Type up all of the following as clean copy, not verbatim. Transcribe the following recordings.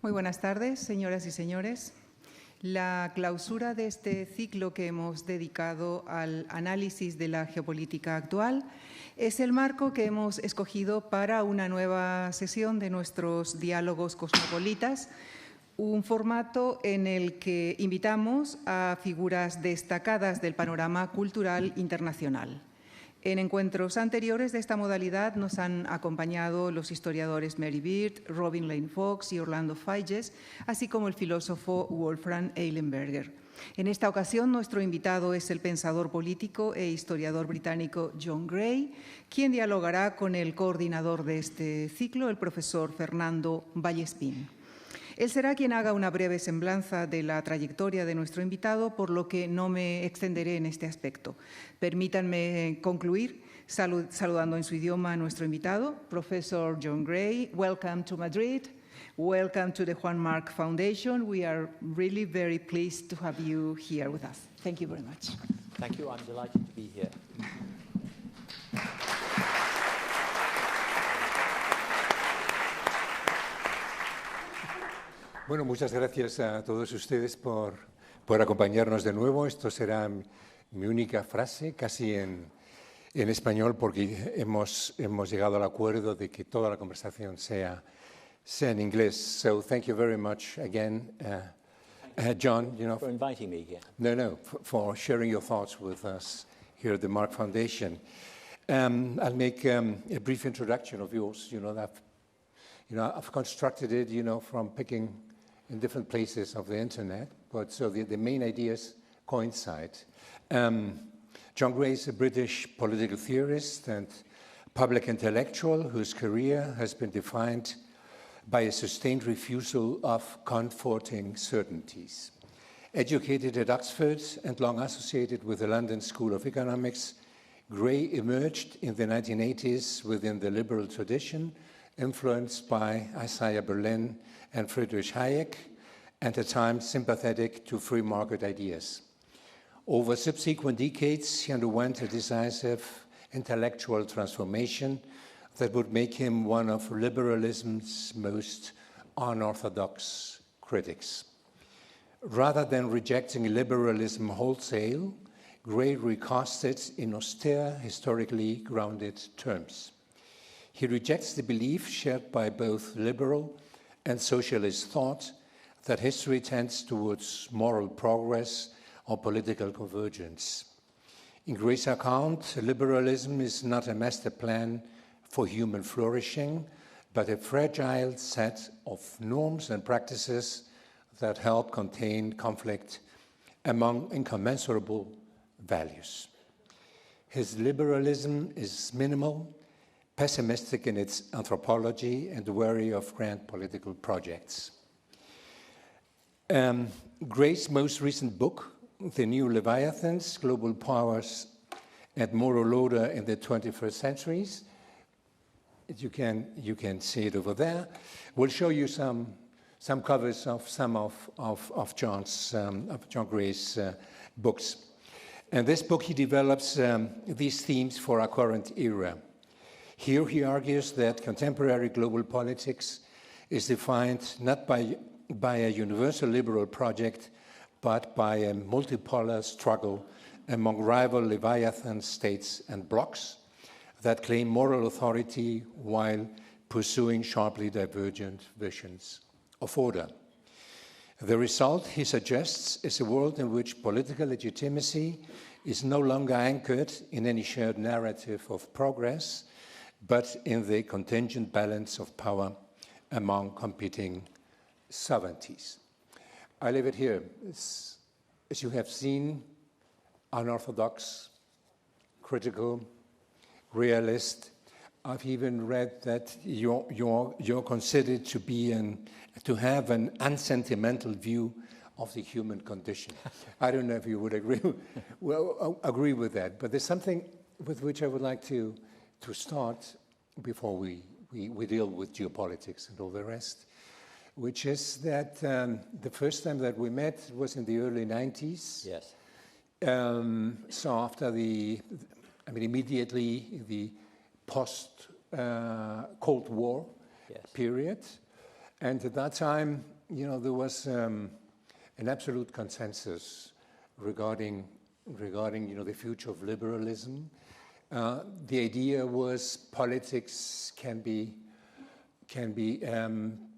Muy buenas tardes, señoras y señores. La clausura de este ciclo que hemos dedicado al análisis de la geopolítica actual es el marco que hemos escogido para una nueva sesión de nuestros diálogos cosmopolitas, un formato en el que invitamos a figuras destacadas del panorama cultural internacional. En encuentros anteriores de esta modalidad nos han acompañado los historiadores Mary Beard, Robin Lane Fox y Orlando Figes, así como el filósofo Wolfram Eilenberger. En esta ocasión, nuestro invitado es el pensador político e historiador británico John Gray, quien dialogará con el coordinador de este ciclo, el profesor Fernando Vallespín. Él será quien haga una breve semblanza de la trayectoria de nuestro invitado, por lo que no me extenderé en este aspecto. Permítanme concluir saludando en su idioma a nuestro invitado, Professor John Gray. Welcome to Madrid. Welcome to the Juan Marc Foundation. We are really very pleased to have you here with us. Thank you very much. Thank you. I'm delighted to be here. Bueno, muchas gracias a todos ustedes por acompañarnos de nuevo. Esto será mi única frase, casi en español, porque hemos llegado al acuerdo de que toda la conversación sea en inglés. So thank you very much again, John. For inviting me here. No, for sharing your thoughts with us here at the Marc Foundation. I'll make a brief introduction of yours. I've constructed it, from picking in different places of the internet, but so the main ideas coincide. John Gray is a British political theorist and public intellectual whose career has been defined by a sustained refusal of comforting certainties. Educated at Oxford and long associated with the London School of Economics, Gray emerged in the 1980s within the liberal tradition, influenced by Isaiah Berlin and Friedrich Hayek, and at times sympathetic to free market ideas. Over subsequent decades, he underwent a decisive intellectual transformation that would make him one of liberalism's most unorthodox critics. Rather than rejecting liberalism wholesale, Gray recast it in austere, historically grounded terms. He rejects the belief shared by both liberal and socialist thought that history tends towards moral progress or political convergence. In Gray's account, liberalism is not a master plan for human flourishing, but a fragile set of norms and practices that help contain conflict among incommensurable values. His liberalism is minimal, pessimistic in its anthropology, and wary of grand political projects. Gray's most recent book, The New Leviathans, Global Powers and Moral Order in the 21st Centuries, you can see it over there, will show you some covers of some of John Gray's books. In this book, he develops these themes for our current era. Here he argues that contemporary global politics is defined not by a universal liberal project, but by a multipolar struggle among rival Leviathan states and blocs that claim moral authority while pursuing sharply divergent visions of order. The result, he suggests, is a world in which political legitimacy is no longer anchored in any shared narrative of progress, but in the contingent balance of power among competing sovereignties. I leave it here. As you have seen, unorthodox, critical, realist. I've even read that you're considered to have an unsentimental view of the human condition. I don't know if you would agree with that, but there's something with which I would like to start before we deal with geopolitics and all the rest, which is that the first time that we met was in the early 90s. Yes. So after immediately the post-Cold War period. And at that time, there was an absolute consensus regarding the future of liberalism. The idea was politics can be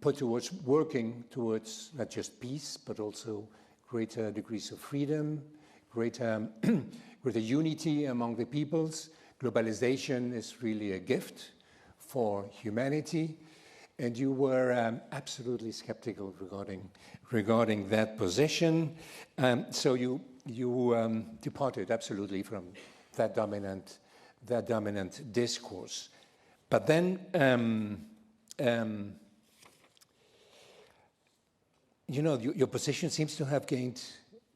put towards working towards not just peace, but also greater degrees of freedom, greater unity among the peoples. Globalization is really a gift for humanity, and you were absolutely skeptical regarding that position. So you departed absolutely from that dominant discourse. But then, your position seems to have gained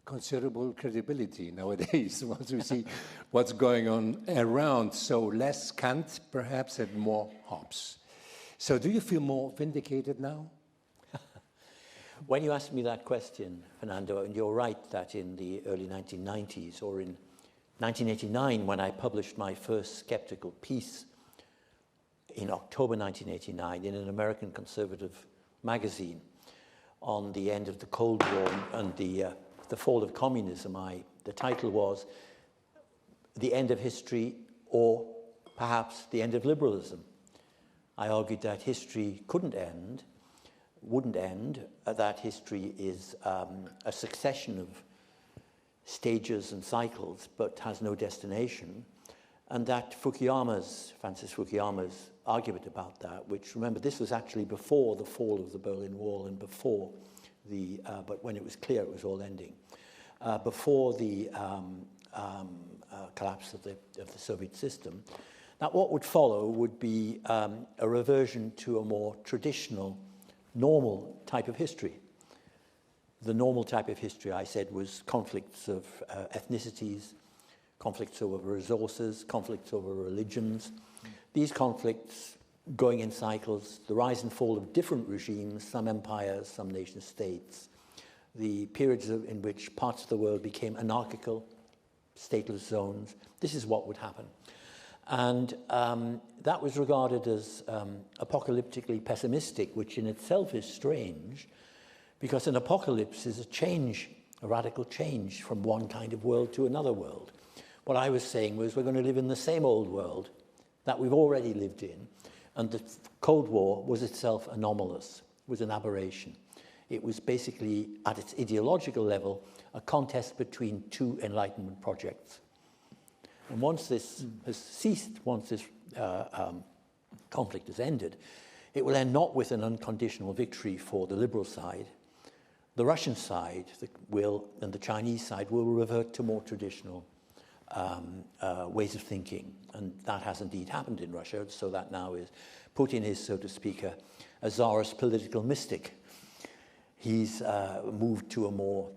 considerable credibility nowadays once we see what's going on around. So less Kant, perhaps, and more Hobbes. So do you feel more vindicated now? When you asked me that question, Fernando, and you're right that in the early 1990s or in 1989, when I published my first skeptical piece in October 1989 in an American conservative magazine on the end of the Cold War and the fall of communism, the title was The End of History, or perhaps the End of Liberalism. I argued that history wouldn't end, that history is a succession of stages and cycles, but has no destination, and that Francis Fukuyama's argument about that, which, remember, this was actually before the fall of the Berlin Wall and before but when it was clear it was all ending, before the collapse of the Soviet system, that what would follow would be a reversion to a more traditional, normal type of history. The normal type of history, I said, was conflicts of ethnicities, conflicts over resources, conflicts over religions. These conflicts going in cycles, the rise and fall of different regimes, some empires, some nation states, the periods in which parts of the world became anarchical, stateless zones. This is what would happen. And that was regarded as apocalyptically pessimistic, which in itself is strange, because an apocalypse is a radical change from one kind of world to another world. What I was saying was we're going to live in the same old world that we've already lived in, and the Cold War was itself anomalous, was an aberration. It was basically, at its ideological level, a contest between two Enlightenment projects. And once this has ceased, once this conflict has ended, it will end not with an unconditional victory for the liberal side. The Russian side and the Chinese side will revert to more traditional ways of thinking. And that has indeed happened in Russia, so that now Putin is, so to speak, a czarist political mystic. He's moved to a more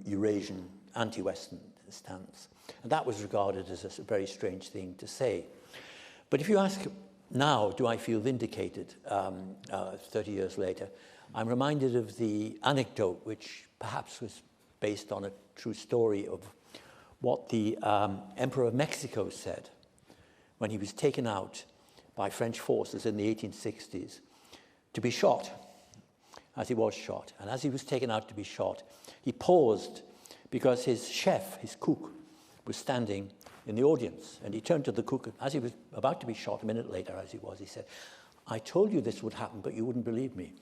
Eurasian, anti-Western stance. And that was regarded as a very strange thing to say. But if you ask now, do I feel vindicated 30 years later, I'm reminded of the anecdote, which perhaps was based on a true story, of what the Emperor of Mexico said when he was taken out by French forces in the 1860s to be shot, as he was shot. And as he was taken out to be shot, he paused because his chef, his cook, was standing in the audience. And he turned to the cook, as he was about to be shot, a minute later, as he was, he said, "I told you this would happen, but you wouldn't believe me.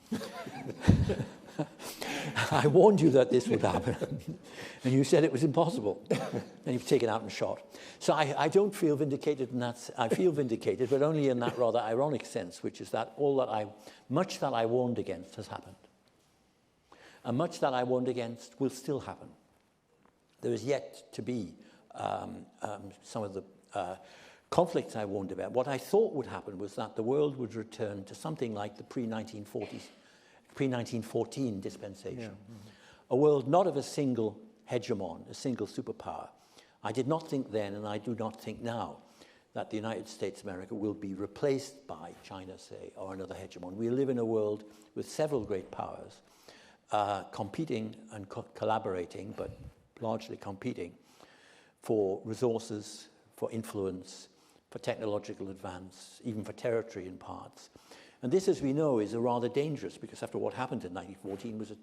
I warned you that this would happen, and you said it was impossible." And he was taken out and shot. So I don't feel vindicated in that. I feel vindicated, but only in that rather ironic sense, which is that much that I warned against has happened. And much that I warned against will still happen. There is yet to be some of the conflicts I warned about. What I thought would happen was that the world would return to something like the pre-1914 dispensation. Yeah. Mm-hmm. A world not of a single hegemon, a single superpower. I did not think then, and I do not think now, that the United States of America will be replaced by China, say, or another hegemon. We live in a world with several great powers, competing and collaborating, but largely competing for resources, for influence, for technological advance, even for territory in parts. And this, as we know, is a rather dangerous, because after what happened in 1914 was a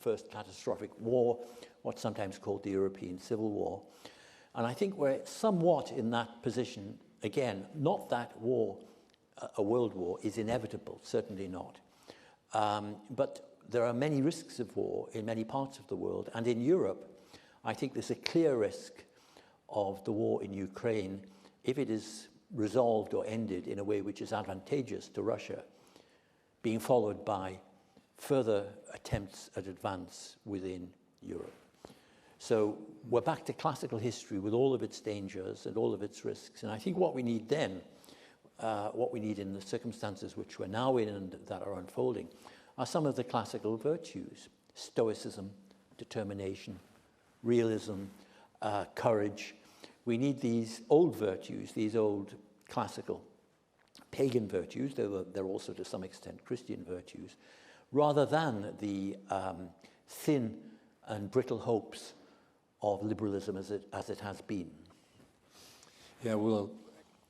first catastrophic war, what's sometimes called the European Civil War. And I think we're somewhat in that position, again, not that war, a world war, is inevitable, certainly not. But there are many risks of war in many parts of the world, and in Europe, I think there's a clear risk of the war in Ukraine, if it is resolved or ended in a way which is advantageous to Russia, being followed by further attempts at advance within Europe. So we're back to classical history with all of its dangers and all of its risks. And I think what we need then, what we need in the circumstances which we're now in and that are unfolding, are some of the classical virtues: stoicism, determination, realism, courage. We need these old virtues, these old classical pagan virtues, though they're also to some extent Christian virtues, rather than the thin and brittle hopes of liberalism as it has been. Yeah, well,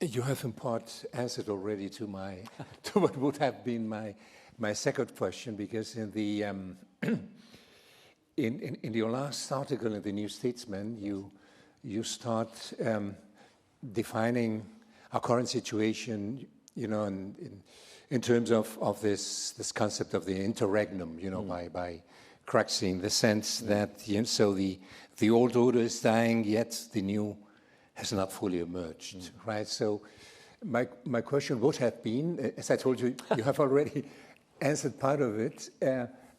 you have in part answered already to what would have been my second question, because in the in your last article in the New Statesman, you start defining our current situation, you know, in terms of this concept of the interregnum, you know, by Craxi, the sense that, you know, so the old order is dying, yet the new has not fully emerged, right? So my question would have been, as I told you, you have already answered part of it.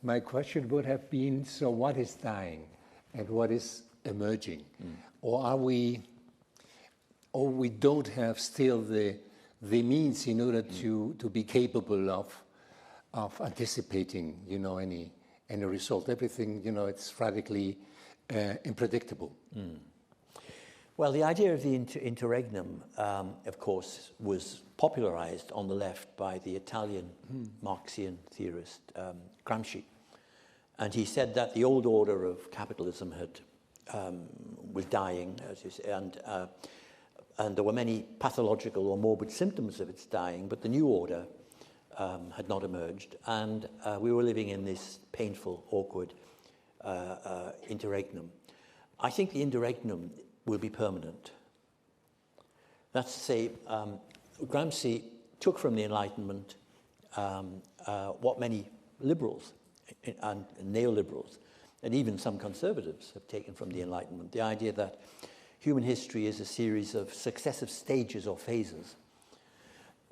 My question would have been, so what is dying and what is emerging? Or we don't have still the means in order to be capable of anticipating, you know, any result. Everything, you know, it's radically unpredictable. Well, the idea of the interregnum, of course, was popularized on the left by the Italian Marxian theorist Gramsci. And he said that the old order of capitalism was dying, as you say, and there were many pathological or morbid symptoms of its dying, but the new order had not emerged, and we were living in this painful, awkward interregnum. I think the interregnum will be permanent. That's to say, Gramsci took from the Enlightenment what many liberals and neoliberals, and even some conservatives have taken from the Enlightenment, the idea that human history is a series of successive stages or phases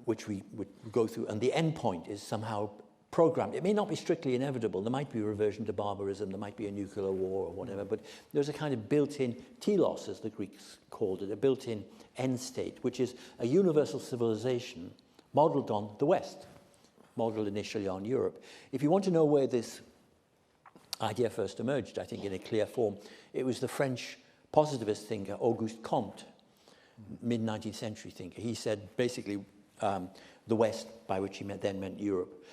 which we would go through, and the end point is somehow programmed. It may not be strictly inevitable. There might be a reversion to barbarism, there might be a nuclear war or whatever, but there's a kind of built-in telos, as the Greeks called it, a built-in end state, which is a universal civilization modeled on the West, modeled initially on Europe. If you want to know where this idea first emerged, I think in a clear form, it was the French positivist thinker Auguste Comte, mid-19th century thinker. He said basically the West, by which he then meant Europe,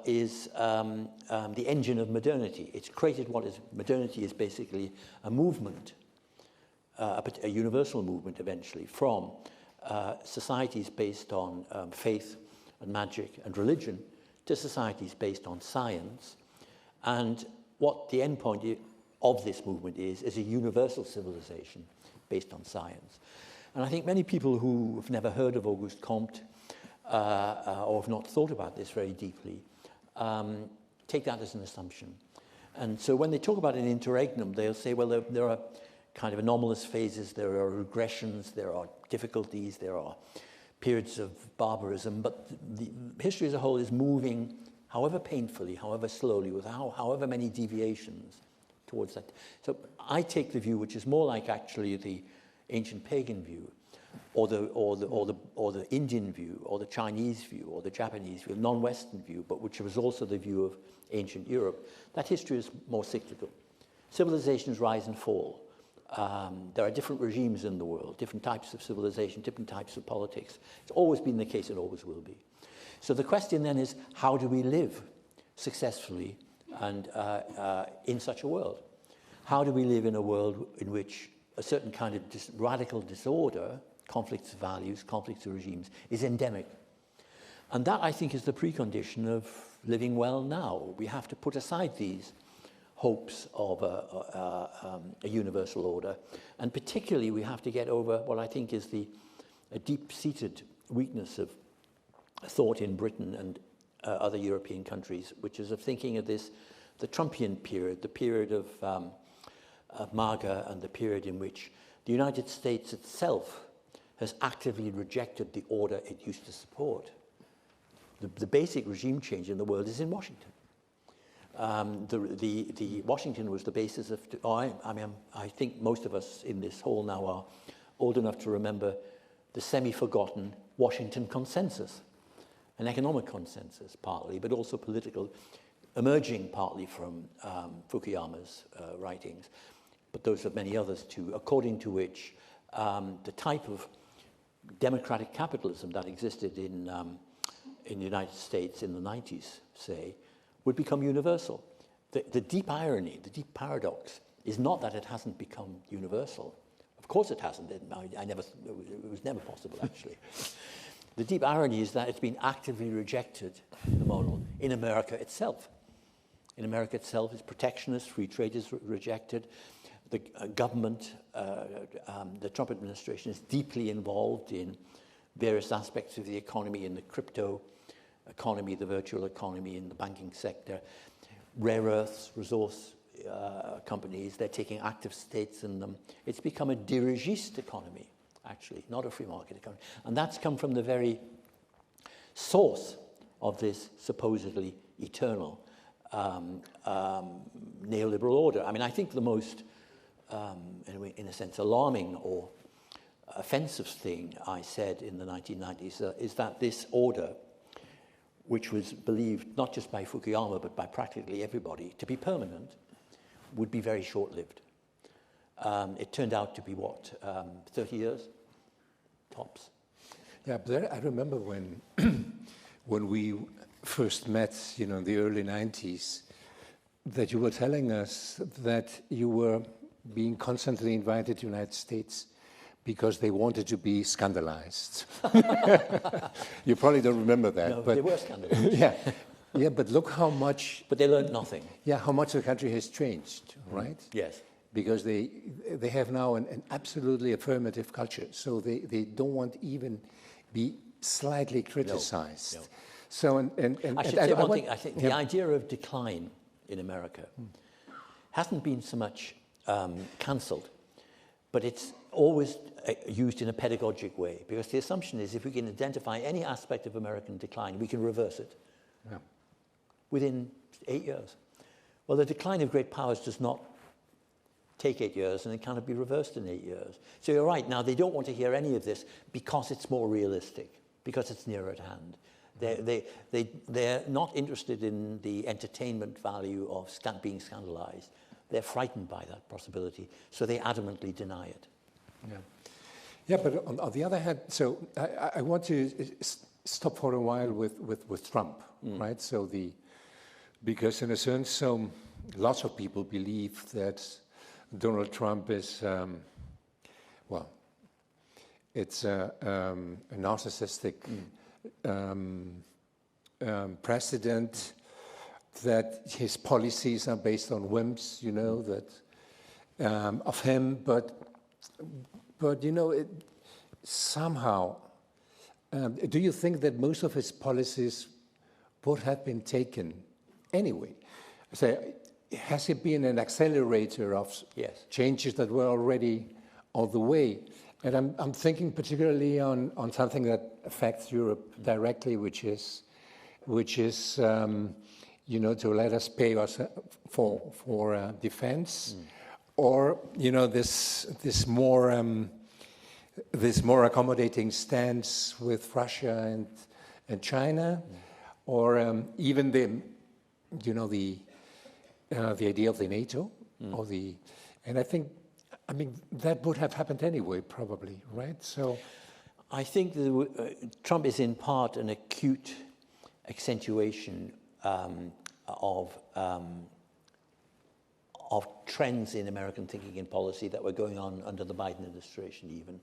is the engine of modernity. It's created what is modernity is basically a movement, a universal movement eventually, from societies based on faith and magic and religion to societies based on science. And what the end point of this movement is a universal civilization based on science. And I think many people who have never heard of Auguste Comte or have not thought about this very deeply take that as an assumption. And so when they talk about an interregnum, they'll say, well, there are kind of anomalous phases, there are regressions, there are difficulties, there are periods of barbarism, but the history as a whole is moving, however painfully, however slowly, with however many deviations towards that. So I take the view which is more like actually the ancient pagan view, or the Indian view, or the Chinese view, or the Japanese view, non-Western view, but which was also the view of ancient Europe. That history is more cyclical. Civilizations rise and fall. There are different regimes in the world, different types of civilization, different types of politics. It's always been the case, it always will be. So the question then is, how do we live successfully and in such a world? How do we live in a world in which a certain kind of radical disorder, conflicts of values, conflicts of regimes, is endemic? And that, I think, is the precondition of living well now. We have to put aside these hopes of a universal order. And particularly, we have to get over what I think is a deep-seated weakness of thought in Britain and other European countries, which is of thinking of this, the Trumpian period, the period of MAGA, and the period in which the United States itself has actively rejected the order it used to support. The basic regime change in the world is in Washington. The Washington was the basis of, I think most of us in this hall now are old enough to remember the semi-forgotten Washington consensus, an economic consensus partly, but also political, emerging partly from Fukuyama's writings, but those of many others too, according to which the type of democratic capitalism that existed in the United States in the 90s, say, would become universal. The deep irony, the deep paradox is not that it hasn't become universal. Of course it hasn't. It was never possible, actually. The deep irony is that it's been actively rejected, the model, in America itself. In America itself, it's protectionist, free trade is rejected. The government, the Trump administration is deeply involved in various aspects of the economy, in the crypto economy, the virtual economy, in the banking sector. Rare earths, resource companies, they're taking active states in them. It's become a dirigiste economy, actually, not a free market economy. And that's come from the very source of this supposedly eternal neoliberal order. I mean, I think the most, in a sense, alarming or offensive thing I said in the 1990s is that this order, which was believed not just by Fukuyama but by practically everybody to be permanent, would be very short-lived. It turned out to be, 30 years, tops. Yeah, but I remember when when we first met, in the early 90s, that you were telling us that you were being constantly invited to the United States because they wanted to be scandalized. You probably don't remember that. No, but they were scandalized. Yeah, but look how much... But they learned nothing. Yeah, how much the country has changed, right? Yes. Because they have now an absolutely affirmative culture, so they don't want even be slightly criticized. No. So, I should say one thing. I think the idea of decline in America hasn't been so much cancelled, but it's always used in a pedagogic way, because the assumption is if we can identify any aspect of American decline, we can reverse it within 8 years. Well, the decline of great powers does not take 8 years, and it cannot be reversed in 8 years. So you're right. Now, they don't want to hear any of this because it's more realistic, because it's nearer at hand. They're not interested in the entertainment value of being scandalized. They're frightened by that possibility, so they adamantly deny it. Yeah, but on the other hand, so I want to stop for a while with Trump, right? So because in a sense, lots of people believe that Donald Trump is, it's a narcissistic president, that his policies are based on whims, that of him, but somehow, do you think that most of his policies would have been taken anyway? So, has it been an accelerator of changes that were already on the way? And I'm thinking particularly on something that affects Europe directly, which is to let us pay us for defense, or this more accommodating stance with Russia and China, or even the idea of the NATO, and I mean that would have happened anyway, probably, right? So, I think Trump is in part an acute accentuation of trends in American thinking and policy that were going on under the Biden administration even.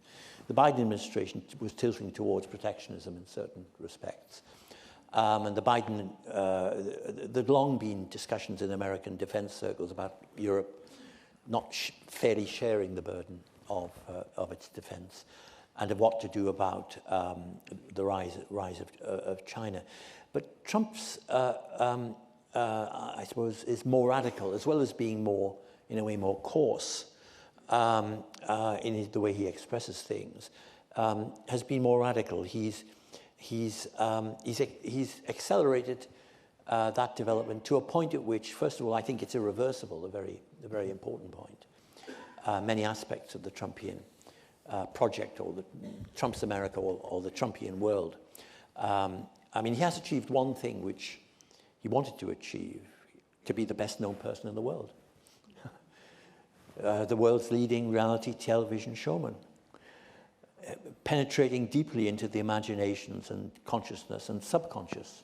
The Biden administration was tilting towards protectionism in certain respects. And the Biden, there'd long been discussions in American defense circles about Europe not fairly sharing the burden of its defense, and of what to do about the rise of China. But Trump's, I suppose, is more radical, as well as being more, in a way, more coarse in the way he expresses things, has been more radical. He's accelerated that development to a point at which, first of all, I think it's irreversible, a very important point. Many aspects of the Trumpian project, or the Trump's America, or the Trumpian world. I mean, he has achieved one thing which he wanted to achieve, to be the best known person in the world. The world's leading reality television showman, penetrating deeply into the imaginations and consciousness and subconscious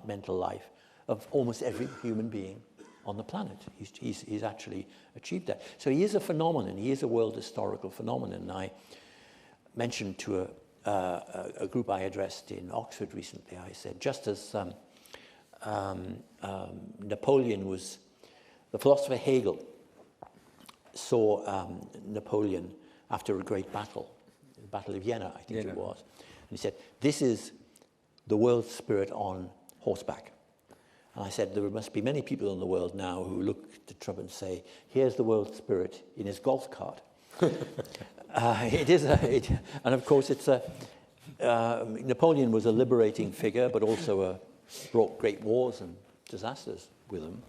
mental life of almost every human being on the planet. He's actually achieved that. So he is a phenomenon. He is a world historical phenomenon. And I mentioned to a group I addressed in Oxford recently, I said, just as Napoleon was, the philosopher Hegel saw Napoleon after a great battle, the Battle of Vienna, I think it was. And he said, this is the world spirit on horseback. And I said, there must be many people in the world now who look to Trump and say, here's the world spirit in his golf cart. And of course it's Napoleon was a liberating figure, but also brought great wars and disasters with him.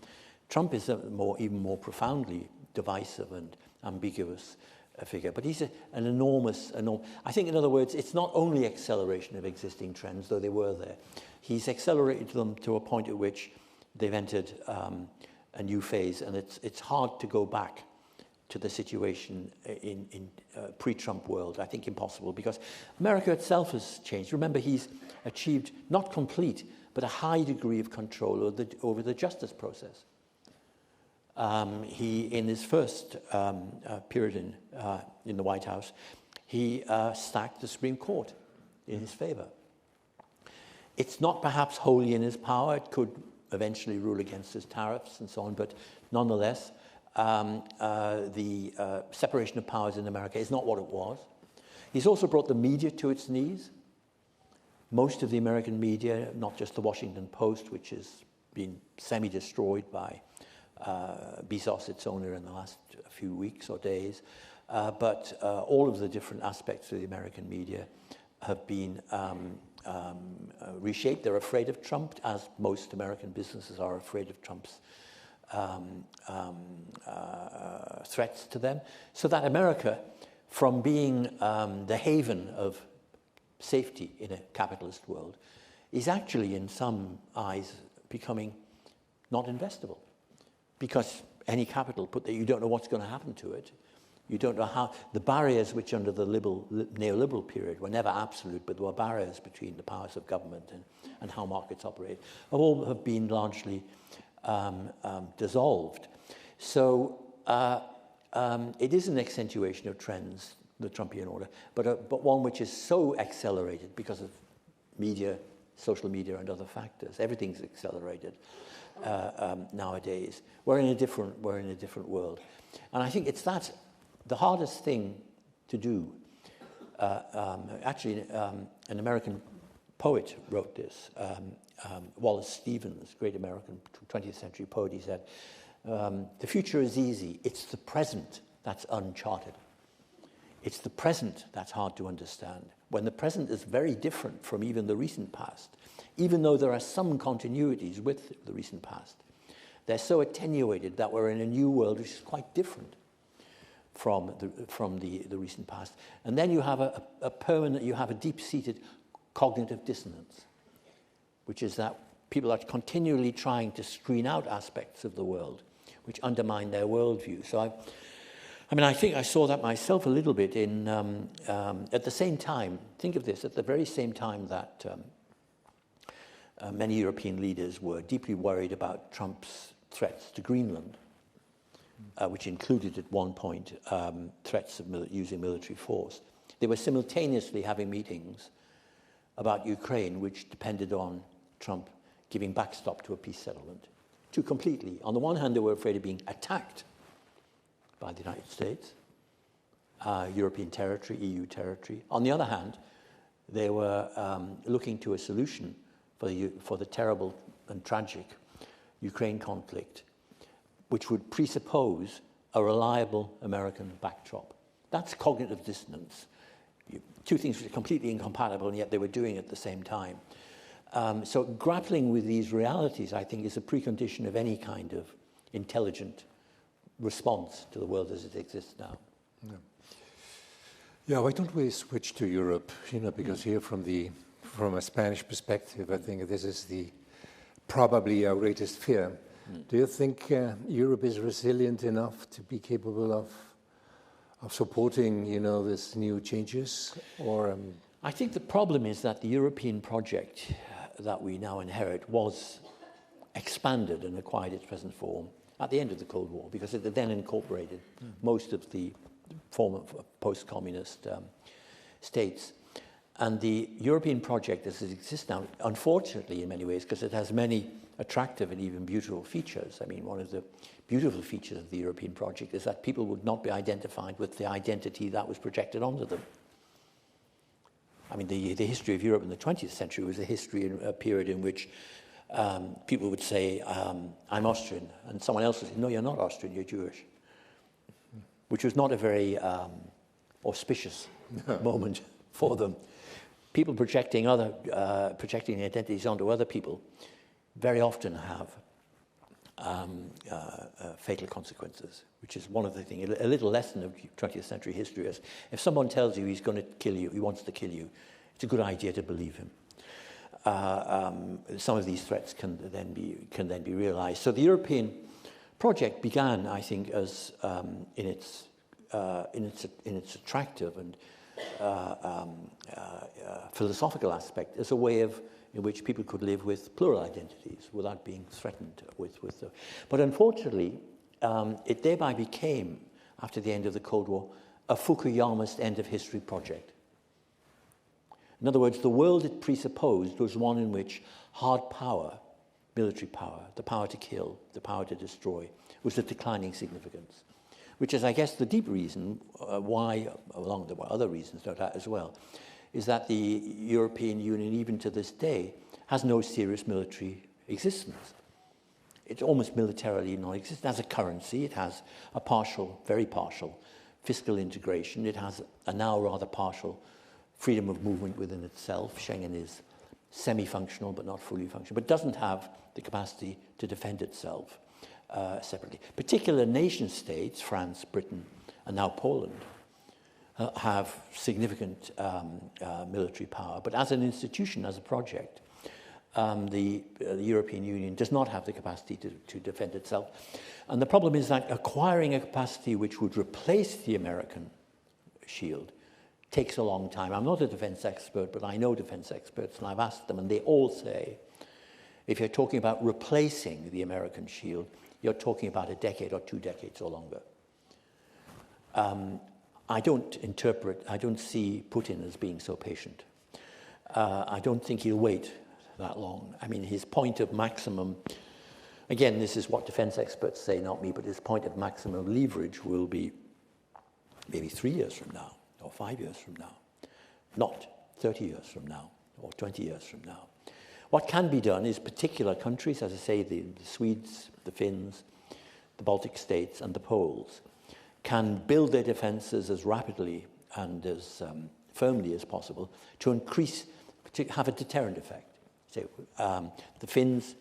Trump is even more profoundly divisive and ambiguous figure, but he's an enormous. I think, in other words, it's not only acceleration of existing trends, though they were there. He's accelerated them to a point at which they've entered a new phase, and it's hard to go back to the situation in pre-Trump world. I think impossible, because America itself has changed. Remember, he's achieved not complete, but a high degree of control over the justice process. He, in his first period in the White House, he stacked the Supreme Court in his favor. It's not perhaps wholly in his power. It could eventually rule against his tariffs and so on, but nonetheless, the separation of powers in America is not what it was. He's also brought the media to its knees. Most of the American media, not just the Washington Post, which has been semi-destroyed by Bezos, its owner, in the last few weeks or days, but all of the different aspects of the American media have been reshaped. They're afraid of Trump, as most American businesses are afraid of Trump's threats to them, so that America, from being the haven of safety in a capitalist world, is actually, in some eyes, becoming not investable. Because any capital put there, you don't know what's going to happen to it. You don't know how the barriers, which under the neoliberal period were never absolute, but there were barriers between the powers of government and how markets operate, have been largely dissolved. So it is an accentuation of trends, the Trumpian order, but one which is so accelerated because of media, social media, and other factors. Everything's accelerated nowadays. We're in a different world, and I think it's that the hardest thing to do. Actually, an American poet wrote this. Wallace Stevens, great American 20th century poet, he said, the future is easy. It's the present that's uncharted. It's the present that's hard to understand, when the present is very different from even the recent past. Even though there are some continuities with the recent past, they're so attenuated that we're in a new world which is quite different from the recent past. And then you have a deep-seated cognitive dissonance, which is that people are continually trying to screen out aspects of the world which undermine their worldview. So I think I saw that myself a little bit in at the same time. Think of this: at the very same time that many European leaders were deeply worried about Trump's threats to Greenland, which included at one point threats of using military force, they were simultaneously having meetings about Ukraine, which depended on Trump giving backstop to a peace settlement. Two completely. On the one hand, they were afraid of being attacked by the United States, European territory, EU territory. On the other hand, they were looking to a solution for the terrible and tragic Ukraine conflict, which would presuppose a reliable American backdrop. That's cognitive dissonance. Two things were completely incompatible, and yet they were doing it at the same time. So grappling with these realities, I think, is a precondition of any kind of intelligent response to the world as it exists now. Yeah, why don't we switch to Europe? Because here from a Spanish perspective, I think this is probably our greatest fear. Do you think Europe is resilient enough to be capable of supporting, these new changes? Or I think the problem is that the European project that we now inherit was expanded and acquired its present form at the end of the Cold War, because it then incorporated most of the former post-communist states. And the European project as it exists now, unfortunately in many ways, because it has many attractive and even beautiful features. I mean, one of the beautiful features of the European project is that people would not be identified with the identity that was projected onto them. I mean, the history of Europe in the 20th century was a period in which people would say, I'm Austrian, and someone else would say, no, you're not Austrian, you're Jewish, which was not a very auspicious moment for them. People projecting identities onto other people very often have fatal consequences, which is one of the things. A little lesson of 20th century history is if someone tells you he's going to kill you, he wants to kill you, it's a good idea to believe him. Some of these threats can then be realized. So the European project began, I think, as in its attractive and philosophical aspect, as a way in which people could live with plural identities without being threatened with them. But unfortunately, it thereby became, after the end of the Cold War, a Fukuyamist end of history project. In other words, the world it presupposed was one in which hard power, military power, the power to kill, the power to destroy, was of declining significance, which is, I guess, the deep reason why, along with other reasons, no doubt, as well, is that the European Union, even to this day, has no serious military existence. It's almost militarily non-existent. It has a currency, it has a partial, very partial, fiscal integration, it has a now rather partial freedom of movement within itself. Schengen is semi-functional but not fully functional, but doesn't have the capacity to defend itself separately. Particular nation states, France, Britain, and now Poland, have significant military power, but as an institution, as a project, the European Union does not have the capacity to defend itself. And the problem is that acquiring a capacity which would replace the American shield takes a long time. I'm not a defense expert, but I know defense experts, and I've asked them, and they all say, if you're talking about replacing the American shield, you're talking about a decade or 2 decades or longer. I don't see Putin as being so patient. I don't think he'll wait that long. I mean, his point of maximum, again, this is what defense experts say, not me, but his point of maximum leverage will be maybe 3 years from now, or 5 years from now, not 30 years from now, or 20 years from now. What can be done is particular countries, as I say, the Swedes, the Finns, the Baltic states, and the Poles, can build their defences as rapidly and as firmly as possible to have a deterrent effect. So, the Finns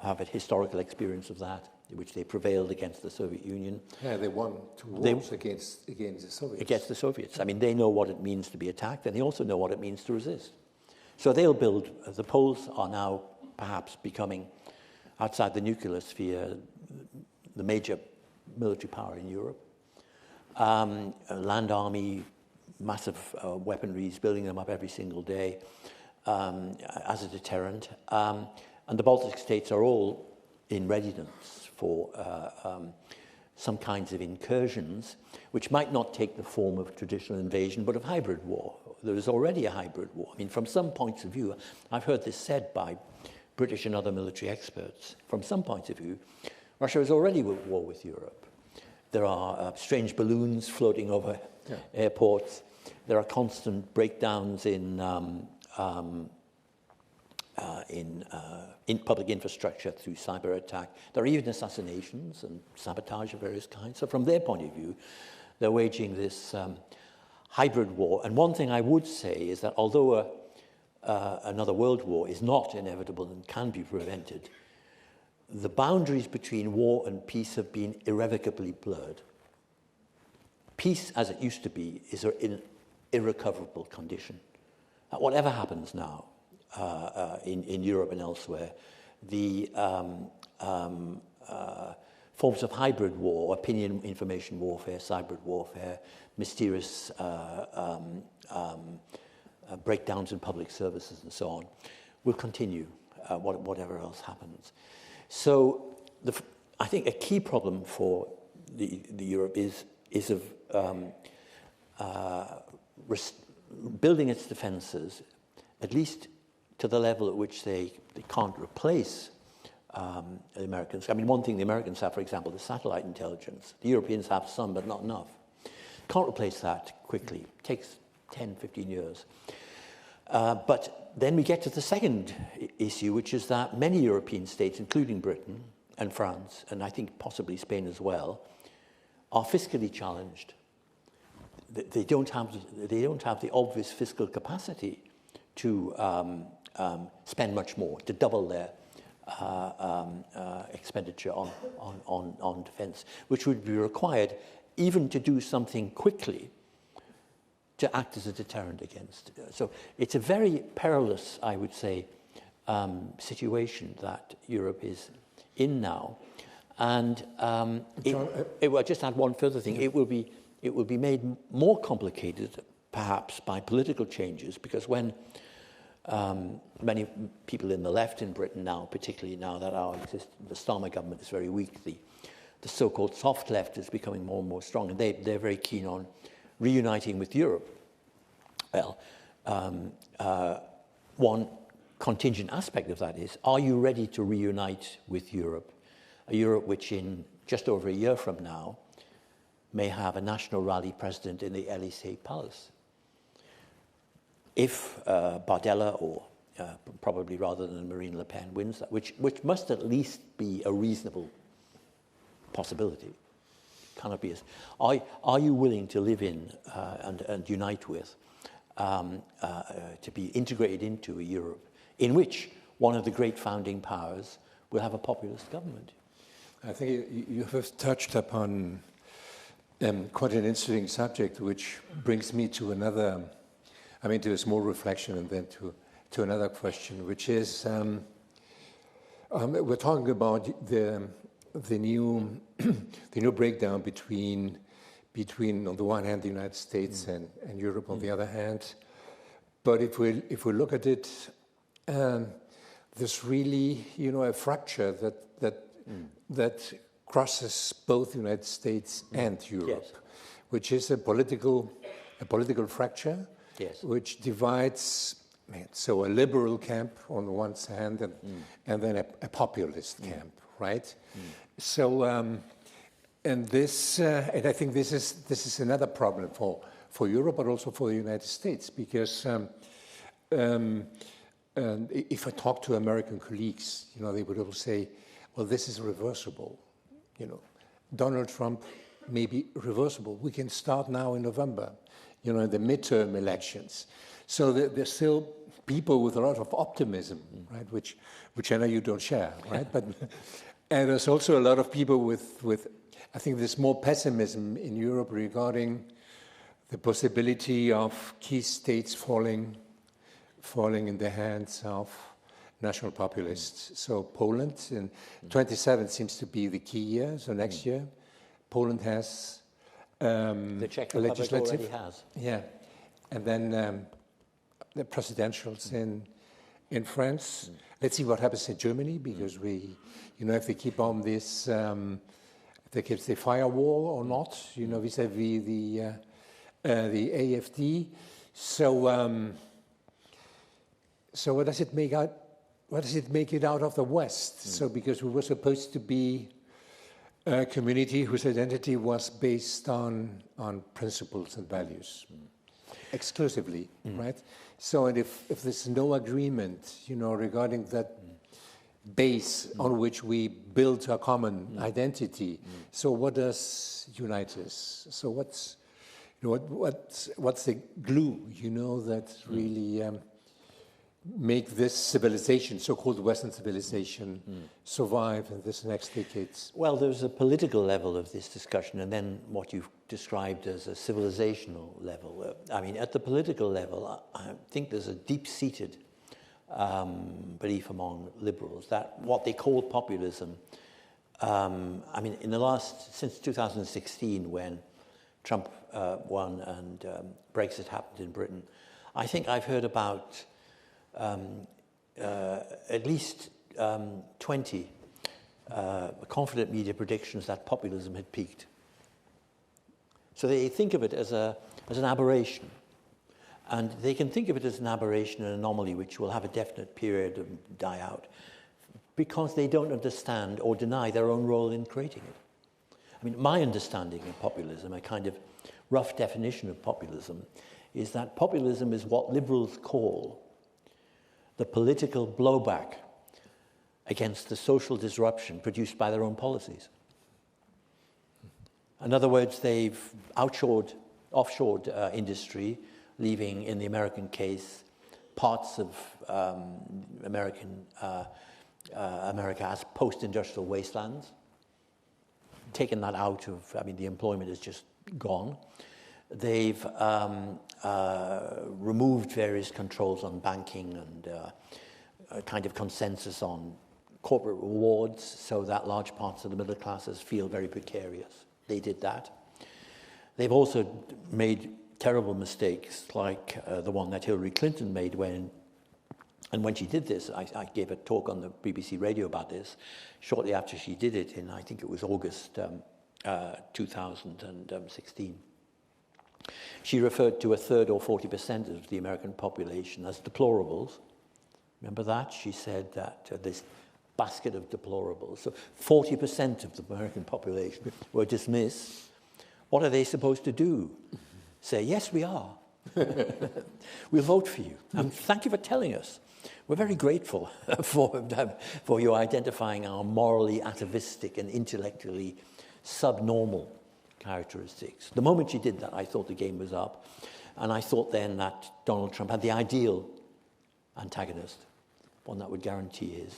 have a historical experience of that, in which they prevailed against the Soviet Union. Yeah, they won 2 wars against the Soviets. Against the Soviets. I mean, they know what it means to be attacked, and they also know what it means to resist. So they'll build. The Poles are now perhaps becoming, outside the nuclear sphere, the major military power in Europe. A land army, massive weaponry, building them up every single day as a deterrent. And the Baltic states are all in readiness for some kinds of incursions, which might not take the form of traditional invasion, but of hybrid war. there is already a hybrid war. I mean, from some points of view, I've heard this said by British and other military experts, from some points of view, Russia is already at war with Europe. There are strange balloons floating over airports. There are constant breakdowns in public infrastructure through cyber attack. There are even assassinations and sabotage of various kinds. So from their point of view, they're waging this hybrid war. And one thing I would say is that although another world war is not inevitable and can be prevented, the boundaries between war and peace have been irrevocably blurred. Peace, as it used to be, is an irrecoverable condition. Whatever happens now in Europe and elsewhere, the forms of hybrid war, opinion information warfare, cyber warfare, mysterious breakdowns in public services and so on, will continue, whatever else happens. So I think a key problem for the Europe is of building its defences, at least to the level at which they can't replace the Americans. I mean, one thing the Americans have, for example, is satellite intelligence. The Europeans have some, but not enough. Can't replace that quickly. It takes 10, 15 years. But then we get to the second issue, which is that many European states, including Britain and France, and I think possibly Spain as well, are fiscally challenged. They don't have the obvious fiscal capacity to spend much more, to double their expenditure on defence, which would be required even to do something quickly to act as a deterrent against. So it's a very perilous, I would say, situation that Europe is in now. And I'll just add one further thing. It will be made more complicated, perhaps, by political changes, because when many people in the left in Britain now, particularly now that the Starmer government is very weak, the so-called soft left is becoming more and more strong, and they're very keen on reuniting with Europe. Well, one contingent aspect of that is, are you ready to reunite with Europe? A Europe which in just over a year from now may have a national rally president in the Élysée Palace. If Bardella, or probably rather than Marine Le Pen, wins that, which must at least be a reasonable possibility. Cannot be as. Are you willing to live in and unite with, to be integrated into a Europe in which one of the great founding powers will have a populist government? I think you have touched upon quite an interesting subject, which brings me to another, to a small reflection and then to another question, which is, we're talking about the new breakdown between on the one hand the United States and Europe on the other hand. But if we look at it, there's really a fracture that crosses both the United States and Europe, yes, which is a political fracture, yes, which divides so a liberal camp on the one hand and then a populist camp, right? So and this and I think this is another problem for Europe, but also for the United States, because if I talk to American colleagues, they would all say, well, this is reversible. Donald Trump may be reversible. We can start now in November, in the midterm elections. So there's still people with a lot of optimism, right? Which I know you don't share, right? But and there's also a lot of people with I think there's more pessimism in Europe regarding the possibility of key states falling in the hands of national populists. So Poland in 27 seems to be the key year. So next year, Poland has the Czech Republic already has. Yeah, and then the presidentials in France. Let's see what happens in Germany, because we, if they keep on this, they keep the firewall or not, vis-a-vis the AfD. So, so what does it make out? What does it make it out of the West? So, because we were supposed to be a community whose identity was based on principles and values, exclusively, right? So, and if there's no agreement, you know, regarding that base on which we build a common identity, so what does unite us? So, what's the glue, you know, that really make this civilization, so-called Western civilization, survive in this next decades? Well, there's a political level of this discussion, and then what you've described as a civilizational level. I mean, at the political level, I think there's a deep-seated belief among liberals that what they call populism, I mean, since 2016, when Trump won and Brexit happened in Britain, I think I've heard about at least 20 confident media predictions that populism had peaked. So they think of it as an aberration. And they can think of it as an aberration, an anomaly, which will have a definite period of die out, because they don't understand or deny their own role in creating it. I mean, my understanding of populism, a kind of rough definition of populism, is that populism is what liberals call the political blowback against the social disruption produced by their own policies. In other words, they've offshored industry, leaving, in the American case, parts of America as post-industrial wastelands, taken that out of, I mean, the employment is just gone. They've removed various controls on banking and a kind of consensus on corporate rewards so that large parts of the middle classes feel very precarious. They did that. They've also made terrible mistakes like the one that Hillary Clinton made when she did this. I gave a talk on the BBC radio about this shortly after she did it in, I think it was August 2016. She referred to a third or 40% of the American population as deplorables. Remember that? She said that this basket of deplorables. So 40% of the American population were dismissed. What are they supposed to do? Say, yes, we are. We'll vote for you. And thank you for telling us. We're very grateful for you identifying our morally atavistic and intellectually subnormal characteristics. The moment she did that, I thought the game was up. And I thought then that Donald Trump had the ideal antagonist, one that would guarantee his.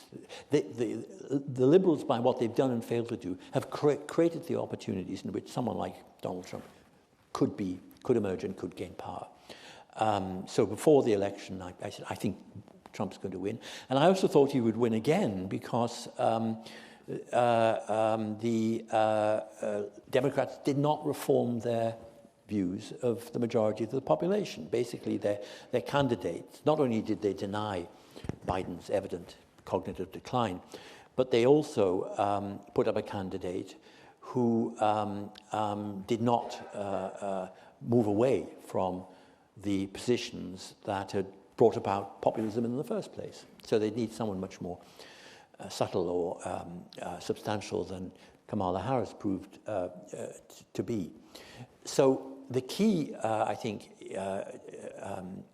The liberals, by what they've done and failed to do, have created the opportunities in which someone like Donald Trump could emerge and could gain power. So before the election, I said, I think Trump's going to win. And I also thought he would win again because the Democrats did not reform their views of the majority of the population. Basically, their candidates, not only did they deny Biden's evident cognitive decline, but they also put up a candidate who did not move away from the positions that had brought about populism in the first place. So they need someone much more subtle or substantial than Kamala Harris proved to be. So the key, I think,